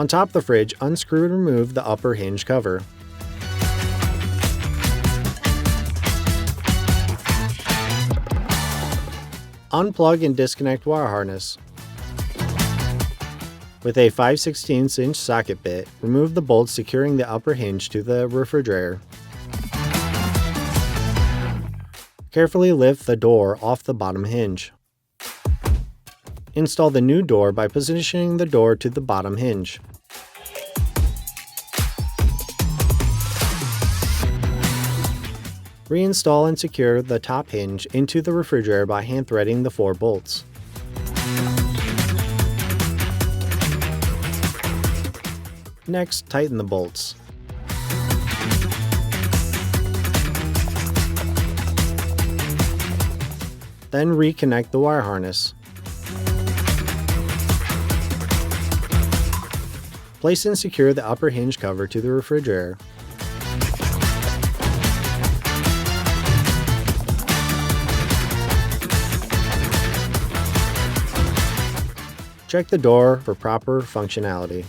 On top of the fridge, unscrew and remove the upper hinge cover. Unplug and disconnect wire harness. With a 5/16 inch socket bit, remove the bolts securing the upper hinge to the refrigerator. Carefully lift the door off the bottom hinge. Install the new door by positioning the door to the bottom hinge. Reinstall and secure the top hinge into the refrigerator by hand threading the 4 bolts. Next, tighten the bolts. Then reconnect the wire harness. Place and secure the upper hinge cover to the refrigerator. Check the door for proper functionality.